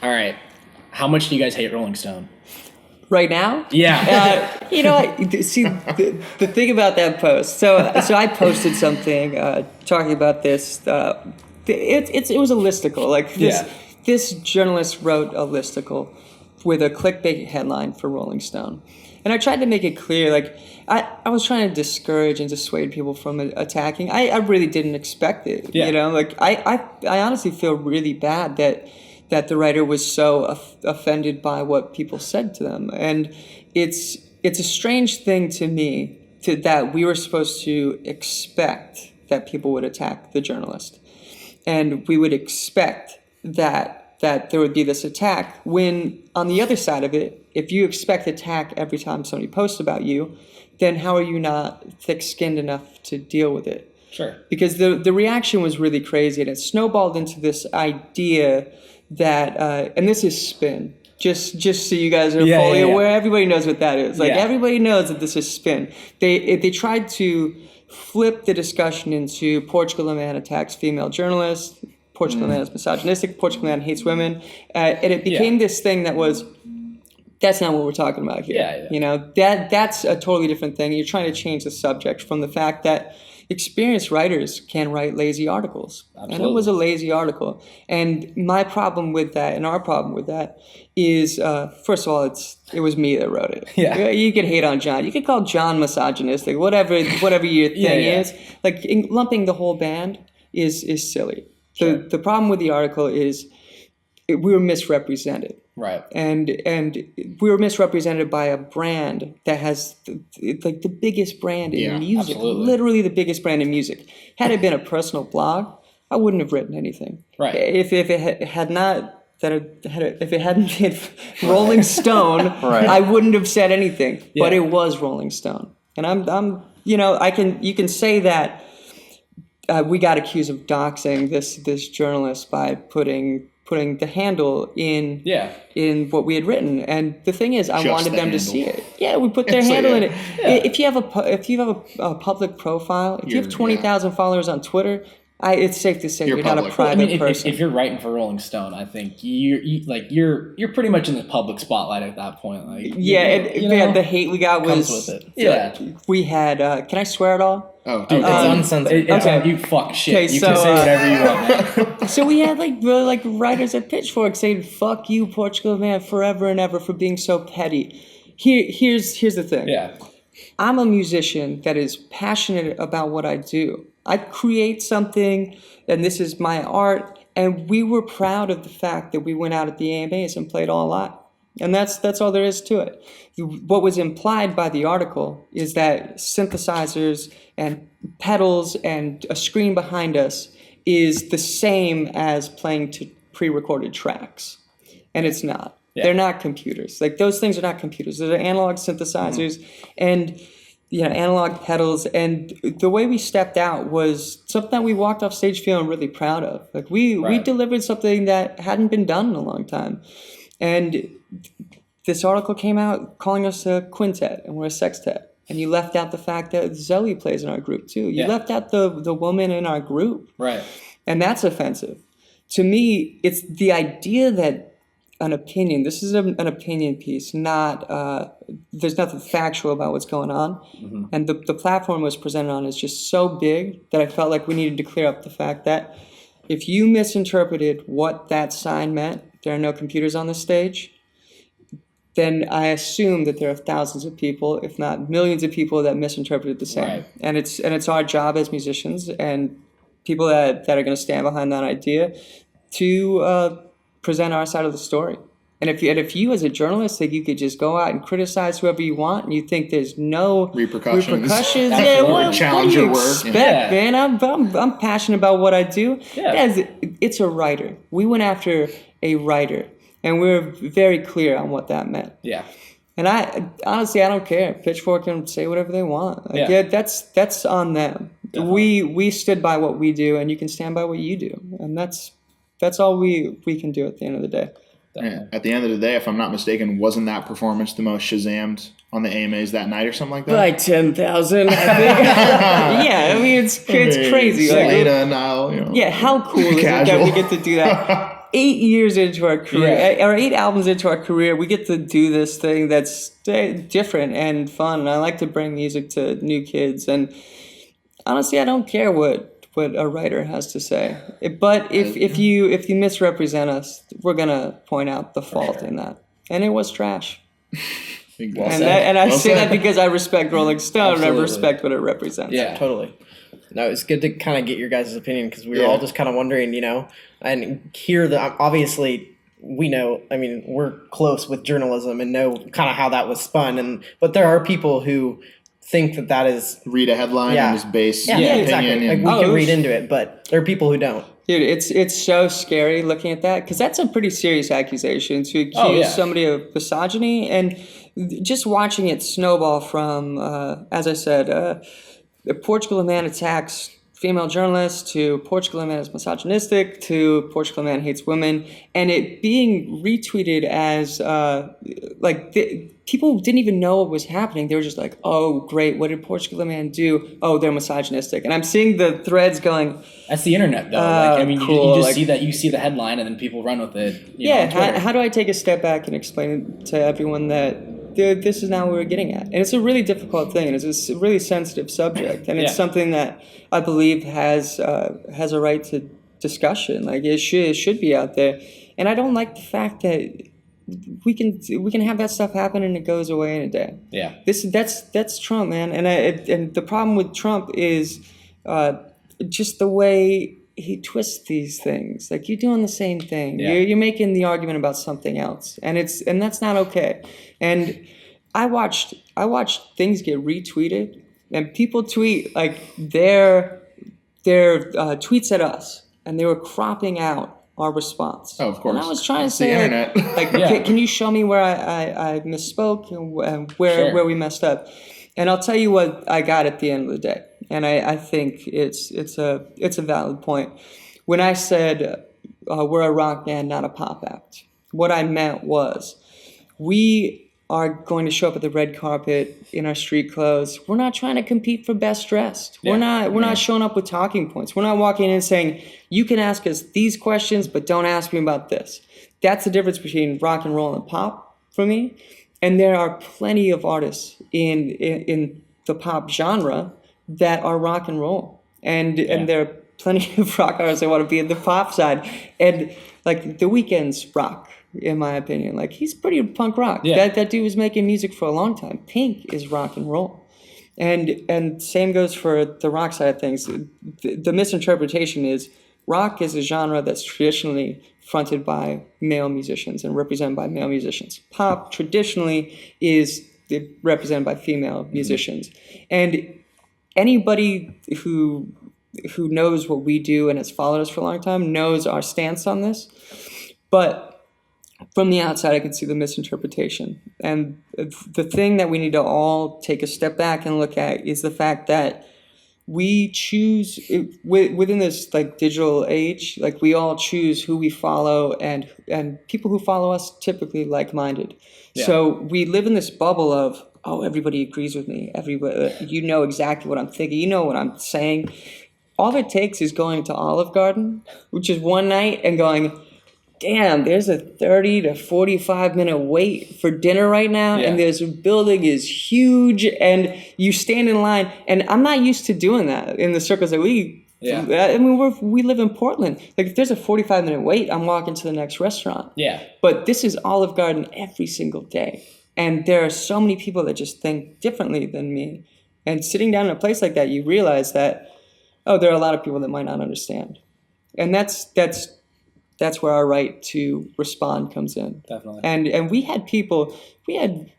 All right. How much do you guys hate Rolling Stone? Right now? Yeah. See, the thing about that post, so I posted something talking about this. It was a listicle. Like this journalist wrote a listicle with a clickbait headline for Rolling Stone. And I tried to make it clear, like, I was trying to discourage and dissuade people from attacking. I really didn't expect it. Yeah. You know, like, I honestly feel really bad that the writer was so offended by what people said to them. And it's a strange thing to me that we were supposed to expect that people would attack the journalist. And we would expect that there would be this attack when, on the other side of it, if you expect attack every time somebody posts about you, then how are you not thick-skinned enough to deal with it? Sure. Because the reaction was really crazy, and it snowballed into this idea that, and this is spin, just so you guys are fully aware, everybody knows what that is. Like, everybody knows that this is spin. They tried to flip the discussion into Portugal, a man attacks female journalists, Portugal man is misogynistic, Portugal man hates women, and it became this thing that was, that's not what we're talking about here. Yeah. You know, that's a totally different thing. You're trying to change the subject from the fact that experienced writers can write lazy articles. Absolutely. And it was a lazy article. And my problem with that, and our problem with that, is first of all, it was me that wrote it. Yeah. You could hate on John. You could call John misogynistic, whatever your thing is. Like, lumping the whole band is silly. Sure. The problem with the article is we were misrepresented. Right. And we were misrepresented by a brand that has the biggest brand in music, absolutely. Literally the biggest brand in music. Had it been a personal blog, I wouldn't have written anything. Right. If it had not if it hadn't been Rolling Stone, Right. I wouldn't have said anything. Yeah. But it was Rolling Stone, and I'm you can say that we got accused of doxing this journalist by putting the handle in what we had written, and the thing is, I wanted them to see it. Yeah, we put their handle in it. Yeah. If you have a public profile, if you have 20,000 followers on Twitter, it's safe to say you're not a private person. If you're writing for Rolling Stone, I think you're pretty much in the public spotlight at that point. Like the hate we got was comes with it. We had. Can I swear at all? Oh, Dude, it's uncensored. Okay. You fuck shit. Okay, You so, can say whatever you want, man. So we had like writers at Pitchfork saying "fuck you, Portugal man, forever and ever for being so petty." Here's the thing. Yeah. I'm a musician that is passionate about what I do. I create something, and this is my art. And we were proud of the fact that we went out at the AMAs and played all live. And that's all there is to it. What was implied by the article is that synthesizers and pedals and a screen behind us is the same as playing to pre-recorded tracks. And it's not. Yeah. They're not computers. Like, those things are not computers. They're analog synthesizers and analog pedals. And the way we stepped out was something that we walked off stage feeling really proud of. Like, we delivered something that hadn't been done in a long time. And this article came out calling us a quintet and we're a sextet. And you left out the fact that Zoe plays in our group too. You left out the woman in our group. Right. And that's offensive. To me, it's the idea that an opinion, this is an opinion piece, not, there's nothing factual about what's going on. Mm-hmm. And the platform it was presented on is just so big that I felt like we needed to clear up the fact that if you misinterpreted what that sign meant, there are no computers on the stage, then I assume that there are thousands of people, if not millions of people, that misinterpreted the same. Right. And it's our job as musicians and people that are going to stand behind that idea to present our side of the story. And if you as a journalist think you could just go out and criticize whoever you want and you think there's no repercussions, what do you expect, man? I'm passionate about what I do. Yeah. Guys, it's a writer. We went after a writer, and we were very clear on what that meant. Yeah. And I honestly don't care. Pitchfork can say whatever they want. That's on them. Definitely. We stood by what we do, and you can stand by what you do, and that's all we can do at the end of the day. Yeah. At the end of the day, if I'm not mistaken, wasn't that performance the most Shazammed on the AMAs that night or something like that? Like 10,000, I think. Yeah, I mean, it's crazy. Selena, Nile, Yeah, how cool is it that we get to do that? 8 years into our career, or 8 albums into our career, we get to do this thing that's different and fun. And I like to bring music to new kids. And honestly, I don't care what a writer has to say. But if you misrepresent us, we're gonna point out the fault in that. And it was trash. I say that because I respect Rolling Stone and I respect what it represents. Yeah, totally. No, it's good to kind of get your guys' opinion because we were all just kind of wondering, and hear that obviously we know, I mean, we're close with journalism and know kind of how that was spun, but there are people who think that is read a headline and just base opinion. Exactly. Like we can read into it, but there are people who don't. Dude, it's so scary looking at that because that's a pretty serious accusation to accuse somebody of misogyny, and just watching it snowball from, as I said, Portugal, a man attacks female journalists, to Portugal, a man is misogynistic, to Portugal, a man hates women, and it being retweeted as people didn't even know what was happening. They were just like, "Oh, great! What did Portugal, a man do? Oh, they're misogynistic." And I'm seeing the threads going. That's the internet, though. Cool. You just see that. You see the headline, and then people run with it. How do I take a step back and explain to everyone that this is not what we're getting at? And it's a really difficult thing, and it's a really sensitive subject, and it's something that I believe has a right to discussion. Like it should be out there, and I don't like the fact that we can have that stuff happen and it goes away in a day. Yeah, that's Trump, man, and the problem with Trump is just the way he twists these things. Like you're doing the same thing. Yeah. You're making the argument about something else, and that's not okay. And I watched things get retweeted, and people tweet like their tweets at us, and they were cropping out our response. Oh, of course. And I was trying to say, can you show me where I misspoke and where we messed up? And I'll tell you what I got at the end of the day. And I think it's a valid point. When I said we're a rock band, not a pop act, what I meant was we are going to show up at the red carpet in our street clothes. We're not trying to compete for best dressed. Yeah. We're not showing up with talking points. We're not walking in and saying, you can ask us these questions, but don't ask me about this. That's the difference between rock and roll and pop for me. And there are plenty of artists in the pop genre that are rock and roll. And there are plenty of rock artists that want to be in the pop side. And like The Weeknd's rock, in my opinion. Like he's pretty punk rock. Yeah. That dude was making music for a long time. Pink is rock and roll. And same goes for the rock side of things. The misinterpretation is rock is a genre that's traditionally fronted by male musicians and represented by male musicians. Pop traditionally is represented by female musicians. And anybody who knows what we do and has followed us for a long time knows our stance on this. But from the outside, I can see the misinterpretation. And the thing that we need to all take a step back and look at is the fact that we choose within this like digital age, like we all choose who we follow, and people who follow us typically like-minded. Yeah. So we live in this bubble of, oh, everybody agrees with me. Everybody, you know exactly what I'm thinking. You know what I'm saying. All it takes is going to Olive Garden, which is one night, and going, damn, there's a 30 to 45 minute wait for dinner right now, and this building is huge, and you stand in line, and I'm not used to doing that in the circles that we. Yeah. I mean, we live in Portland. Like, if there's a 45-minute wait, I'm walking to the next restaurant. Yeah. But this is Olive Garden every single day, and there are so many people that just think differently than me. And sitting down in a place like that, you realize that, oh, there are a lot of people that might not understand, and that's where our right to respond comes in. Definitely. And we had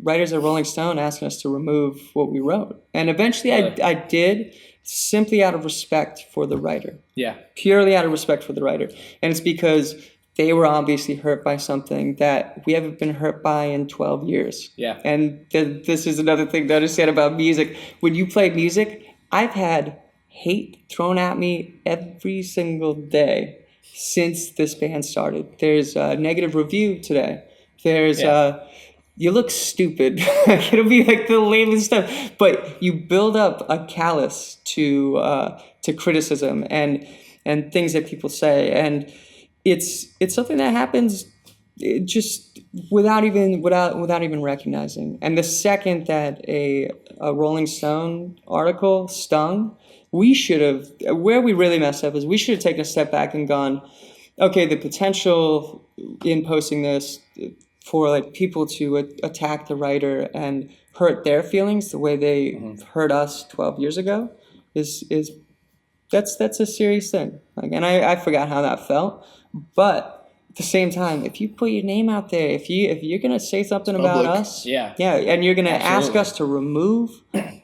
writers at Rolling Stone asking us to remove what we wrote. And eventually I did, simply out of respect for the writer. Yeah. Purely out of respect for the writer. And it's because they were obviously hurt by something that we haven't been hurt by in 12 years. Yeah. And this is another thing to understand about music. When you play music, I've had hate thrown at me every single day since this band started. There's a negative review today. There's you look stupid. It'll be like the lamest stuff. But you build up a callous to criticism and things that people say. And it's something that happens just without even recognizing. And the second that a Rolling Stone article stung, where we really messed up is we should have taken a step back and gone, okay, the potential in posting this for like people to attack the writer and hurt their feelings the way they hurt us 12 years ago that's a serious thing. Like, and I forgot how that felt, but at the same time, if you put your name out there, if you're gonna say something about us, and you're gonna ask us to remove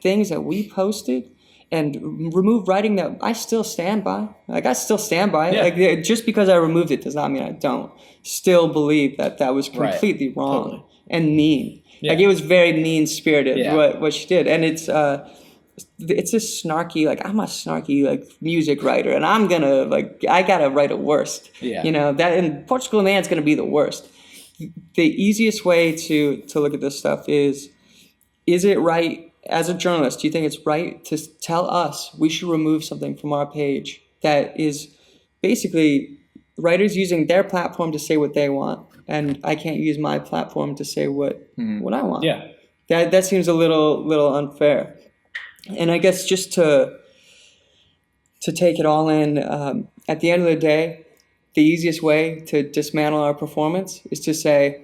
things that we posted and remove writing that I still stand by. Like, I still stand by it. Like, just because I removed it does not mean I don't still believe that was completely wrong and mean. Like, it was very mean-spirited what she did, and it's a snarky, like, I'm a snarky, like, music writer, and I'm gonna, like, I gotta write a worst. You know, that, and Portugal Man's gonna be the worst. The easiest way to look at this stuff is it right, as a journalist, do you think it's right to tell us we should remove something from our page that is basically writers using their platform to say what they want, and I can't use my platform to say what I want? Yeah. That seems a little unfair. And I guess just to take it all in, at the end of the day, the easiest way to dismantle our performance is to say,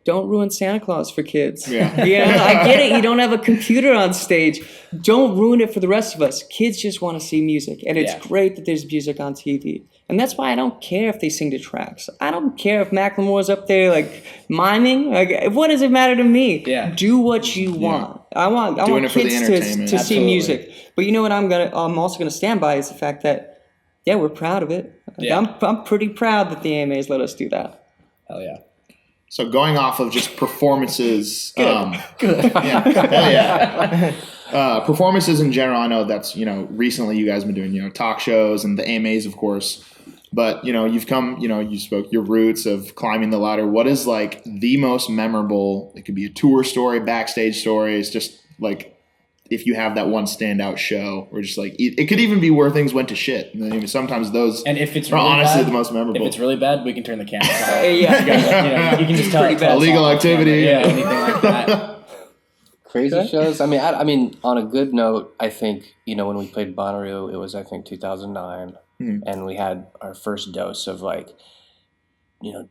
don't ruin Santa Claus for kids. Yeah. You know, I get it. You don't have a computer on stage. Don't ruin it for the rest of us. Kids just want to see music. And it's great that there's music on TV. And that's why I don't care if they sing to tracks. I don't care if Macklemore's up there, like, miming. Like, what does it matter to me? Yeah. Do what you want. I want kids to see music. But you know what I'm also gonna stand by is the fact that, we're proud of it. Like, I'm pretty proud that the AMAs let us do that. Hell yeah. So going off of just performances, Good. Performances in general, I know that's, recently you guys have been doing, talk shows and the AMAs, of course. But, you've come, you spoke your roots of climbing the ladder. What is, like, the most memorable? It could be a tour story, backstage stories, just, like, if you have that one standout show, or just, like, it could even be where things went to shit. And then even sometimes those And if it's are really honestly bad, the most memorable. If it's really bad, we can turn the camera off. Yeah. You can just tell Pretty bad. Illegal activity. anything like that. Crazy shows. I mean, on a good note, I think, when we played Bonnaroo, it was, I think, 2009. And we had our first dose of, like,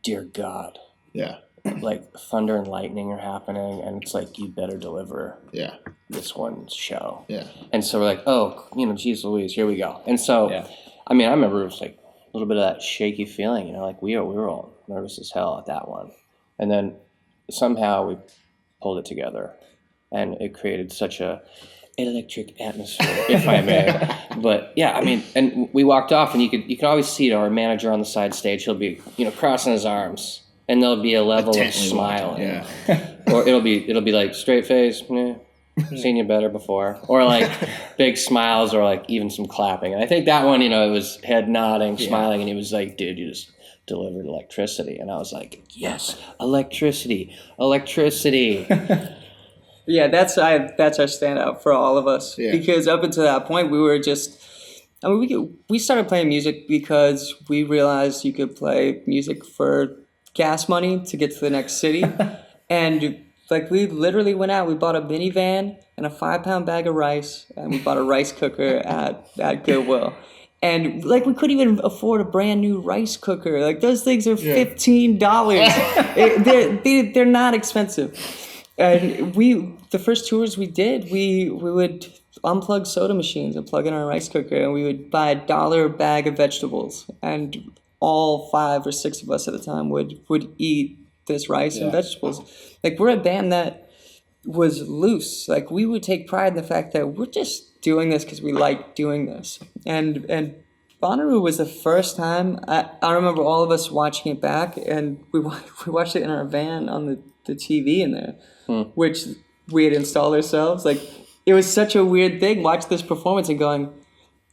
dear God. Yeah. Like, thunder and lightning are happening, and it's like, you better deliver this one show. Yeah. And so we're like, oh, geez Louise, here we go. And so, I mean, I remember it was like a little bit of that shaky feeling, like we were all nervous as hell at that one. And then somehow we pulled it together, and it created such a electric atmosphere, if I may. But yeah, I mean, and we walked off, and you could always see our manager on the side stage. He'll be, crossing his arms, and there'll be a level of smiling. Yeah. Or it'll be like straight face, seen you better before, or like big smiles, or like even some clapping. And I think that one, it was head nodding, smiling, and he was like, dude, you just delivered electricity. And I was like, yes, electricity. Yeah, that's our standout for all of us. Yeah. Because up until that point, we were just, we started playing music because we realized you could play music for gas money to get to the next city. And, like, we literally went out, we bought a minivan and a 5-pound bag of rice, and we bought a rice cooker at Goodwill. And, like, we couldn't even afford a brand new rice cooker. Like, those things are $15. They're not expensive. And the first tours we did, we would unplug soda machines and plug in our rice cooker, and we would buy $1 a bag of vegetables, and all 5 or 6 of us at the time would eat this rice and vegetables. Like, we're a band that was loose. Like, we would take pride in the fact that we're just doing this because we like doing this. And Bonnaroo was the first time, I remember all of us watching it back, and we watched it in our van on the TV in there, which we had installed ourselves. Like, it was such a weird thing, watching this performance and going,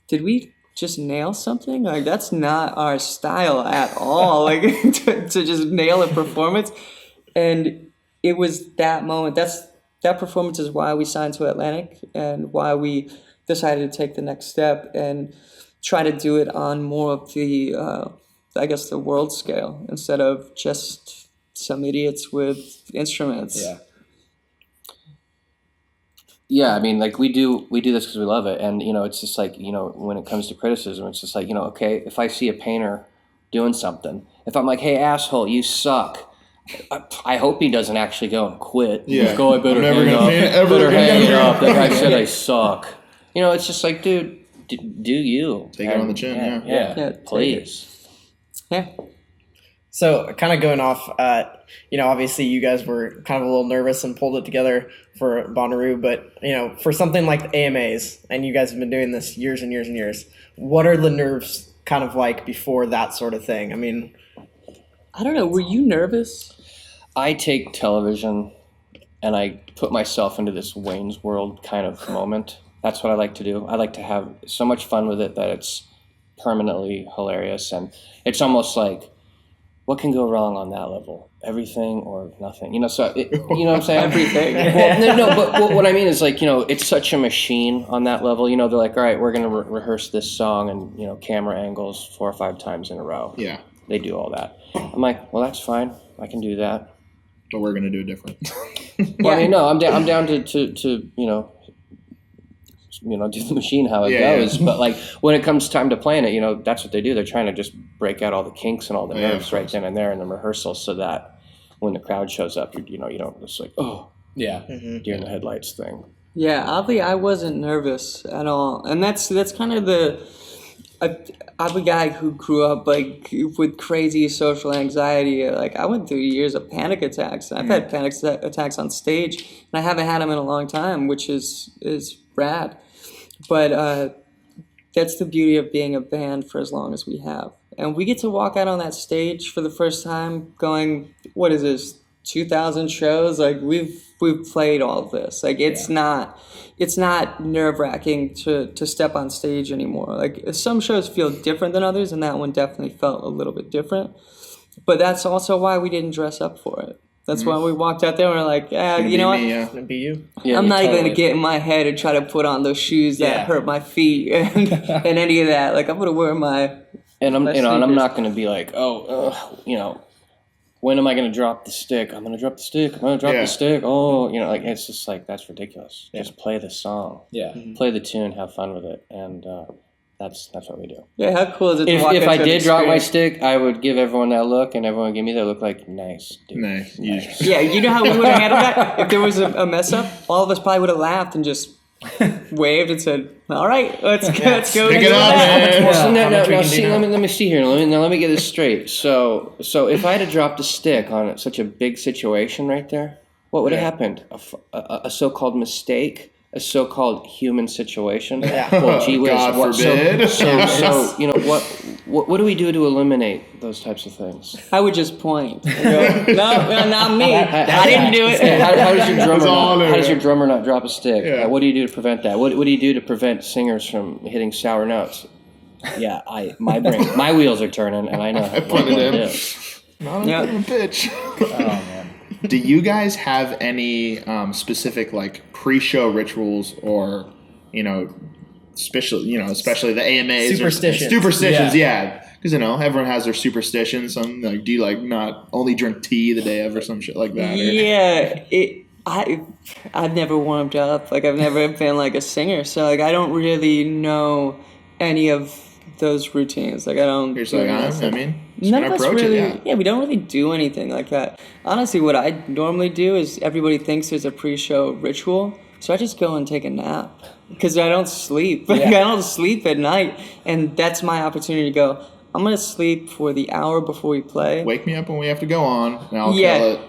did we just nail something? Like, that's not our style at all. Like, to just nail a performance. And it was that moment. That performance is why we signed to Atlantic, and why we decided to take the next step and try to do it on more of the I guess, the world scale instead of just some idiots with instruments. Yeah. Yeah, I mean, like we do this because we love it, and it's just like when it comes to criticism, it's just like okay, if I see a painter doing something, if I'm like, hey asshole, you suck, I hope he doesn't actually go and quit. Yeah. Go, I better hang up. Better hang it up. That guy said I suck. It's just like, dude, do you Take it on the chin. Yeah, please. Yeah. So kind of going off, obviously you guys were kind of a little nervous and pulled it together for Bonnaroo, but, for something like the AMAs, and you guys have been doing this years and years and years, what are the nerves kind of like before that sort of thing? I mean, I don't know. Were you nervous? I take television and I put myself into this Wayne's World kind of moment. That's what I like to do. I like to have so much fun with it that it's permanently hilarious, and it's almost like, what can go wrong on that level? Everything or nothing. So you know what I'm saying? Everything. Well, no, but what I mean is like, it's such a machine on that level. They're like, all right, we're going to rehearse this song and, camera angles 4 or 5 times in a row. Yeah. They do all that. I'm like, well, that's fine. I can do that. But we're going to do it different. Well, I mean, no, I'm down to do the machine how it goes. Yeah. But like when it comes time to playing it, that's what they do. They're trying to just break out all the kinks and all the nerves right then and there in the rehearsal, so that when the crowd shows up, you don't just like, Yeah. deer in the headlights thing. Yeah, oddly, I wasn't nervous at all, and that's kind of I'm a guy who grew up like with crazy social anxiety. Like I went through years of panic attacks. I've had panic attacks on stage, and I haven't had them in a long time, which is rad. But that's the beauty of being a band for as long as we have. And we get to walk out on that stage for the first time going, what is this, 2,000 shows? Like we've played all of this. Like it's not nerve-wracking to step on stage anymore. Like some shows feel different than others, and that one definitely felt a little bit different. But that's also why we didn't dress up for it. That's why we walked out there and we're like, you know what? It's gonna be you. Yeah, I'm not even totally. going to get in my head and try to put on those shoes that hurt my feet and any of that. Like I'm going to wear my And I'm my and I'm sneakers. not going to be like, when am I going to drop the stick? I'm going to drop the stick. I'm going to drop the stick. Like it's just like, that's ridiculous. Just play the song. Yeah. Play the tune, have fun with it, and that's what we do. Yeah, how cool is it to walk If I into an did drop my experience? stick, I would give everyone that look, and everyone would give me that look like, nice, dude. Nice. Yeah, you know how we would have handled that? If there was a mess up, all of us probably would have laughed and just waved and said, all right, let's go. Pick it do up, that." man. So How much we now can do see, now? let me see here. Let me get this straight. So if I had dropped a stick on such a big situation right there, what would have happened? A so-called mistake, a so-called human situation. Yeah. Well, gee whiz. God forbid. So what do we do to eliminate those types of things? I would just point. And go, no, not me. I didn't do it. How does your It's drummer all not drop a stick? Yeah. What do you do to prevent that? What do you do to prevent singers from hitting sour notes? Yeah, my wheels are turning, and I know I put it in. do. Not Yeah. a bitch. Oh man. Do you guys have any specific like pre-show rituals or especially the AMAs Superstitions. Superstitions, yeah. Because everyone has their superstitions. Some like, do you like not only drink tea the day of or some shit like that? Or? Yeah, I've never warmed up. Like I've never been like a singer, so like I don't really know any of those routines. Like I don't. You're just like, just gonna of us approach really. it, Yeah, we don't really do anything like that. Honestly, what I normally do is everybody thinks there's a pre-show ritual, so I just go and take a nap because I don't sleep. Like, I don't sleep at night, and that's my opportunity to go. I'm gonna sleep for the hour before we play. Wake me up when we have to go on, and I'll Yeah. kill it.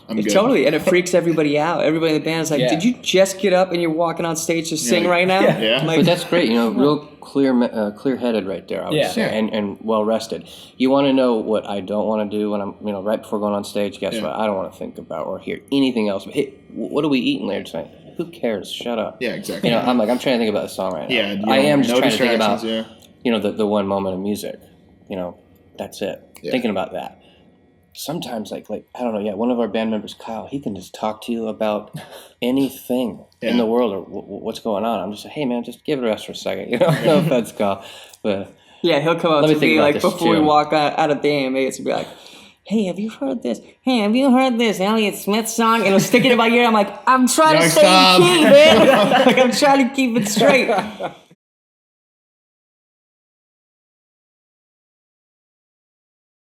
I'm good. Totally, and it freaks everybody out. Everybody in the band is like, Yeah. "Did you just get up and you're walking on stage to sing right now?" Yeah. Like, But that's great, real clear-headed right there, I would say, and well-rested. You want to know what I don't want to do when I'm, right before going on stage? Guess what? I don't want to think about or hear anything else. But, hey, what are we eating later tonight? Who cares? Shut up. Yeah, exactly. I'm trying to think about the song right now. Yeah, I am just no trying to think about, distractions, the one moment of music. That's it. Yeah. Thinking about that. Sometimes, like I don't know, one of our band members, Kyle, he can just talk to you about anything in the world or what's going on. I'm just like, hey, man, just give it a rest for a second. No offense, Kyle. But Yeah, he'll come up Let me to think me about like this, before we too. walk out of the AMAs and be like, "Hey, have you heard this? Hey, have you heard this Elliott Smith song?" And he'll stick it in my ear. I'm like, "I'm trying to Like, stay stop. in key, man. Like I'm trying to keep it straight."